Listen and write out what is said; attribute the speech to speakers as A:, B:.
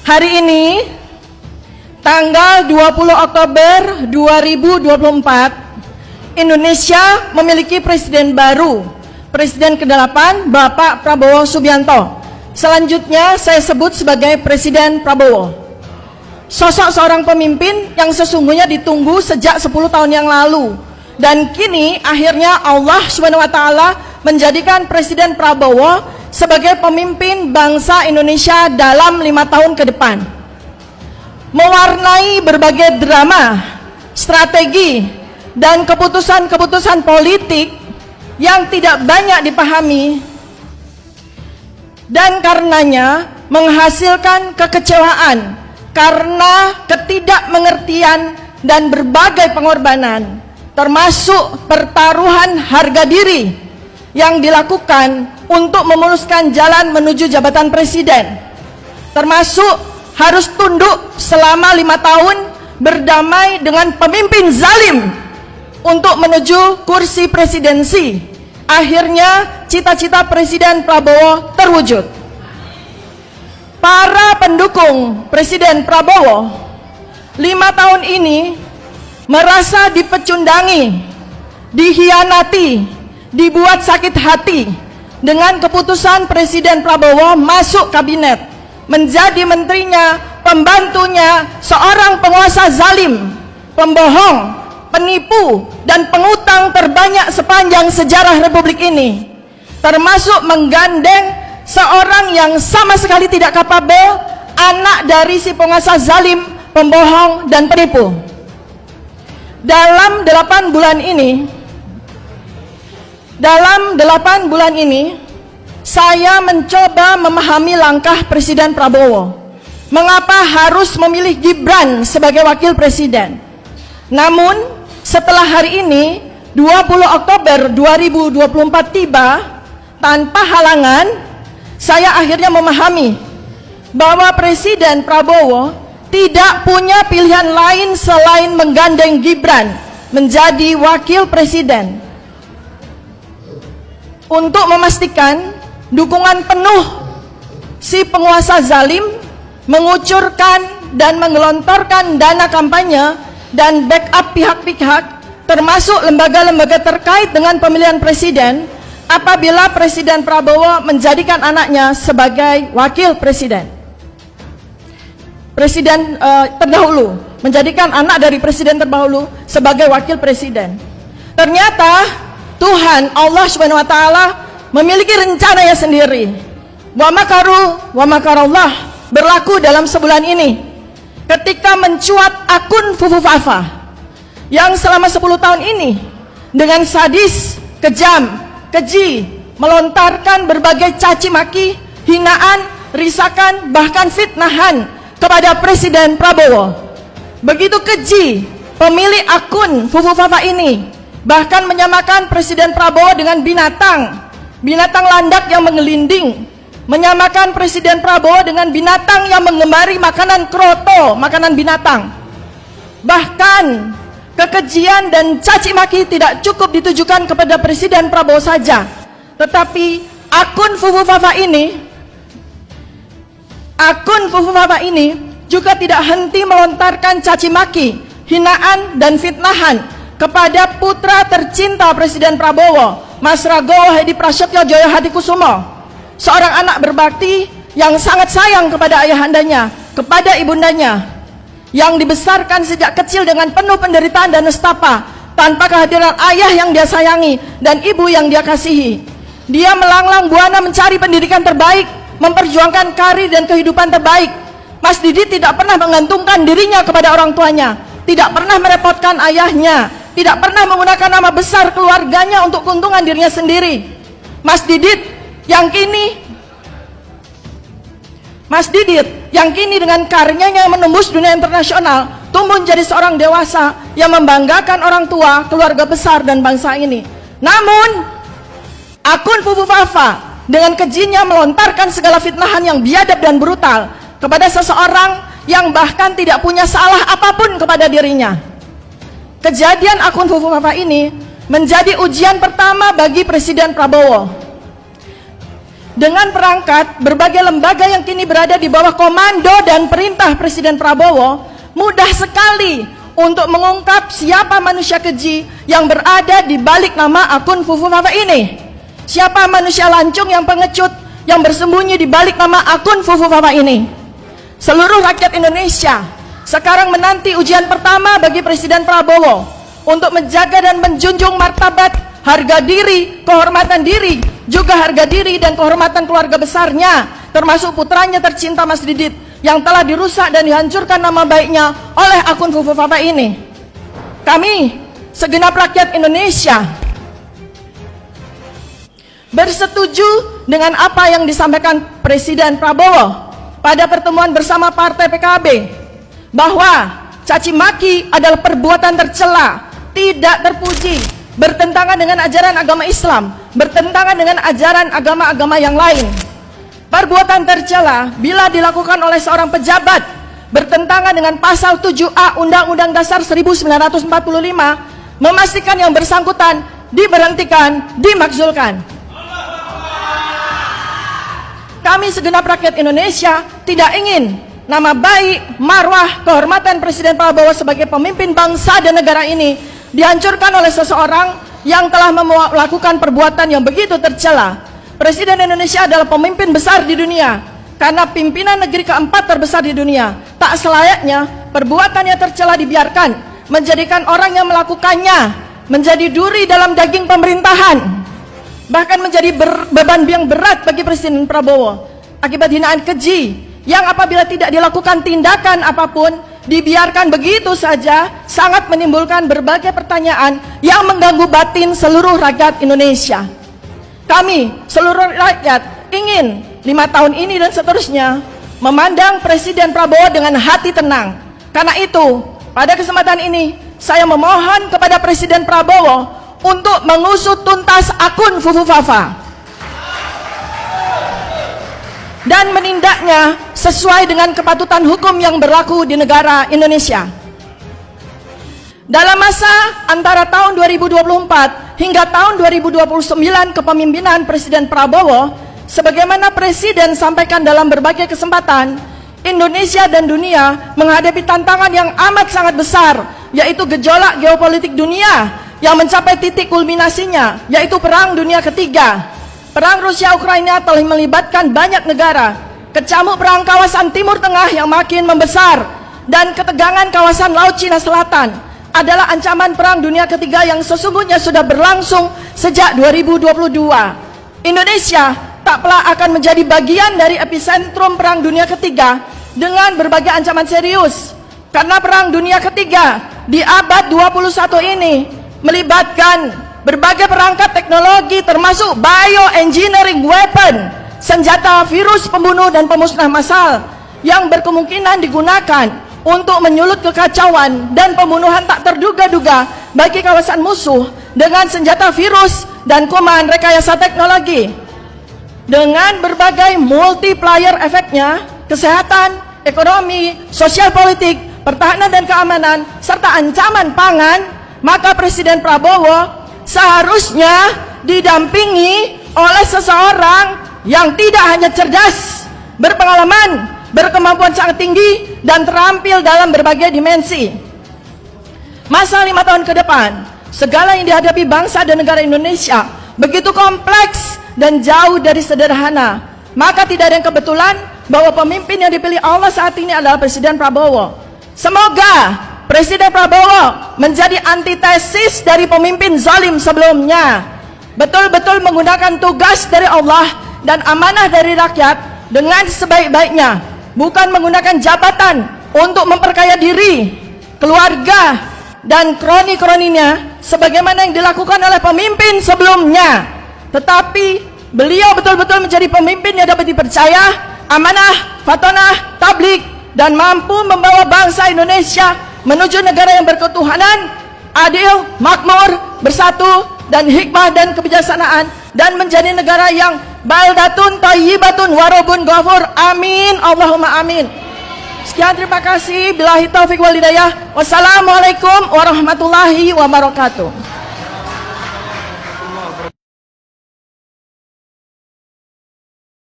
A: Hari ini, tanggal 20 Oktober 2024, Indonesia memiliki presiden baru, Presiden ke-8, Bapak Prabowo Subianto. Selanjutnya saya sebut sebagai Presiden Prabowo. Sosok seorang pemimpin yang sesungguhnya ditunggu sejak 10 tahun yang lalu. Dan kini akhirnya Allah SWT menjadikan Presiden Prabowo sebagai pemimpin bangsa Indonesia dalam 5 tahun ke depan. Mewarnai berbagai drama, strategi, dan keputusan-keputusan politik yang tidak banyak dipahami, dan karenanya menghasilkan kekecewaan karena ketidakmengertian dan berbagai pengorbanan, termasuk pertaruhan harga diri yang dilakukan untuk memuluskan jalan menuju jabatan presiden, termasuk harus tunduk selama 5 tahun berdamai dengan pemimpin zalim untuk menuju kursi presidensi. Akhirnya cita-cita Presiden Prabowo terwujud. Para pendukung Presiden Prabowo 5 tahun ini merasa dipecundangi, dihianati, dibuat sakit hati dengan keputusan Presiden Prabowo masuk kabinet, menjadi menterinya, pembantunya seorang penguasa zalim, pembohong, penipu, dan pengutang terbanyak sepanjang sejarah Republik ini, termasuk menggandeng seorang yang sama sekali tidak kapabel, anak dari si penguasa zalim, pembohong, dan penipu. Dalam 8 bulan ini, saya mencoba memahami langkah Presiden Prabowo. Mengapa harus memilih Gibran sebagai wakil presiden? Namun, setelah hari ini, 20 Oktober 2024 tiba, tanpa halangan, saya akhirnya memahami bahwa Presiden Prabowo tidak punya pilihan lain selain menggandeng Gibran menjadi wakil presiden, untuk memastikan dukungan penuh si penguasa zalim, mengucurkan dan menggelontorkan dana kampanye dan backup pihak-pihak termasuk lembaga-lembaga terkait dengan pemilihan presiden apabila Presiden Prabowo menjadikan anaknya sebagai wakil presiden. Presiden terdahulu menjadikan anak dari presiden terdahulu sebagai wakil presiden. Ternyata Tuhan Allah SWT memiliki rencananya sendiri. Wa makaru wa makarallah berlaku dalam sebulan ini ketika mencuat akun Fufu Fafa yang selama 10 tahun ini dengan sadis, kejam, keji melontarkan berbagai caci maki, hinaan, risakan, bahkan fitnahan kepada Presiden Prabowo. Begitu keji pemilik akun Fufu Fafa ini bahkan menyamakan Presiden Prabowo dengan binatang landak yang menggelinding, menyamakan Presiden Prabowo dengan binatang yang menggemari makanan kroto, makanan binatang. Bahkan kekejian dan caci maki tidak cukup ditujukan kepada Presiden Prabowo saja, tetapi akun Fufu Fafa ini juga tidak henti melontarkan caci maki, hinaan, dan fitnahan kepada putra tercinta Presiden Prabowo, Mas Ragowo Hedi Prasetyo Joyo Hadikusumo, seorang anak berbakti yang sangat sayang kepada ayahandanya, kepada ibundanya, yang dibesarkan sejak kecil dengan penuh penderitaan dan nestapa, tanpa kehadiran ayah yang dia sayangi dan ibu yang dia kasihi. Dia melanglang buana mencari pendidikan terbaik, memperjuangkan karir dan kehidupan terbaik. Mas Didi tidak pernah menggantungkan dirinya kepada orang tuanya, tidak pernah merepotkan ayahnya, tidak pernah menggunakan nama besar keluarganya untuk keuntungan dirinya sendiri. Mas Didit yang kini dengan karyanya yang menembus dunia internasional, tumbuh menjadi seorang dewasa yang membanggakan orang tua, keluarga besar, dan bangsa ini. Namun, akun Fufu Fafa dengan kejinya melontarkan segala fitnahan yang biadab dan brutal kepada seseorang yang bahkan tidak punya salah apapun kepada dirinya. Kejadian akun Fufu Fafa ini menjadi ujian pertama bagi Presiden Prabowo. dengan perangkat berbagai lembaga yang kini berada di bawah komando dan perintah Presiden Prabowo, mudah sekali untuk mengungkap siapa manusia keji yang berada di balik nama akun Fufu Fafa ini. Siapa manusia lancung yang pengecut yang bersembunyi di balik nama akun Fufu Fafa ini. Seluruh rakyat Indonesia sekarang menanti ujian pertama bagi Presiden Prabowo untuk menjaga dan menjunjung martabat, harga diri, kehormatan diri, juga harga diri dan kehormatan keluarga besarnya, termasuk putranya tercinta Mas Didit yang telah dirusak dan dihancurkan nama baiknya oleh akun Fufu Fafa ini. Kami, segenap rakyat Indonesia, bersetuju dengan apa yang disampaikan Presiden Prabowo pada pertemuan bersama Partai PKB, bahwa caci maki adalah perbuatan tercela, tidak terpuji, bertentangan dengan ajaran agama Islam, bertentangan dengan ajaran agama-agama yang lain. Perbuatan tercela bila dilakukan oleh seorang pejabat bertentangan dengan pasal 7A Undang-Undang Dasar 1945, memastikan yang bersangkutan diberhentikan, dimakzulkan. Kami segenap rakyat Indonesia tidak ingin nama baik, marwah, kehormatan Presiden Prabowo sebagai pemimpin bangsa dan negara ini dihancurkan oleh seseorang yang telah melakukan perbuatan yang begitu tercela. Presiden Indonesia adalah pemimpin besar di dunia, karena pimpinan negeri keempat terbesar di dunia. Tak selayaknya perbuatannya tercela dibiarkan, menjadikan orang yang melakukannya menjadi duri dalam daging pemerintahan, bahkan menjadi beban yang berat bagi Presiden Prabowo akibat hinaan keji yang apabila tidak dilakukan tindakan apapun, dibiarkan begitu saja, sangat menimbulkan berbagai pertanyaan yang mengganggu batin seluruh rakyat Indonesia. Kami, seluruh rakyat, ingin 5 tahun ini dan seterusnya memandang Presiden Prabowo dengan hati tenang. Karena itu, pada kesempatan ini, saya memohon kepada Presiden Prabowo untuk mengusut tuntas akun Fufu Fafa dan menindaknya sesuai dengan kepatutan hukum yang berlaku di negara Indonesia. Dalam masa antara tahun 2024 hingga tahun 2029 kepemimpinan Presiden Prabowo, sebagaimana Presiden sampaikan dalam berbagai kesempatan, Indonesia dan dunia menghadapi tantangan yang amat sangat besar, yaitu gejolak geopolitik dunia yang mencapai titik kulminasinya, yaitu Perang Dunia Ketiga. Perang Rusia-Ukraina telah melibatkan banyak negara, kecamuk perang kawasan Timur Tengah yang makin membesar, dan ketegangan kawasan Laut Cina Selatan adalah ancaman Perang Dunia Ketiga yang sesungguhnya sudah berlangsung sejak 2022. Indonesia tak pelak akan menjadi bagian dari epicentrum Perang Dunia Ketiga dengan berbagai ancaman serius, karena Perang Dunia Ketiga di abad 21 ini melibatkan berbagai perangkat teknologi termasuk bioengineering weapon, senjata virus pembunuh dan pemusnah massal yang berkemungkinan digunakan untuk menyulut kekacauan dan pembunuhan tak terduga-duga bagi kawasan musuh dengan senjata virus dan kuman rekayasa teknologi. Dengan berbagai multiplier efeknya, kesehatan, ekonomi, sosial politik, pertahanan dan keamanan, serta ancaman pangan, maka Presiden Prabowo seharusnya didampingi oleh seseorang yang tidak hanya cerdas, berpengalaman, berkemampuan sangat tinggi, dan terampil dalam berbagai dimensi. Masa 5 tahun ke depan, segala yang dihadapi bangsa dan negara Indonesia begitu kompleks dan jauh dari sederhana. Maka tidak ada yang kebetulan bahwa pemimpin yang dipilih Allah saat ini adalah Presiden Prabowo. Semoga Presiden Prabowo menjadi antitesis dari pemimpin zalim sebelumnya, betul-betul menggunakan tugas dari Allah dan amanah dari rakyat dengan sebaik-baiknya, bukan menggunakan jabatan untuk memperkaya diri, keluarga, dan kroni-kroninya sebagaimana yang dilakukan oleh pemimpin sebelumnya. Tetapi beliau betul-betul menjadi pemimpin yang dapat dipercaya, amanah, fatonah, tablik, dan mampu membawa bangsa Indonesia menuju negara yang berketuhanan, adil, makmur, bersatu, dan hikmah dan kebijaksanaan, dan menjadi negara yang baldatun thayyibatun warobun ghafur. Amin, Allahumma amin. Sekian, terima kasih. Billahi taufiq wal hidayah. Wassalamualaikum warahmatullahi wabarakatuh.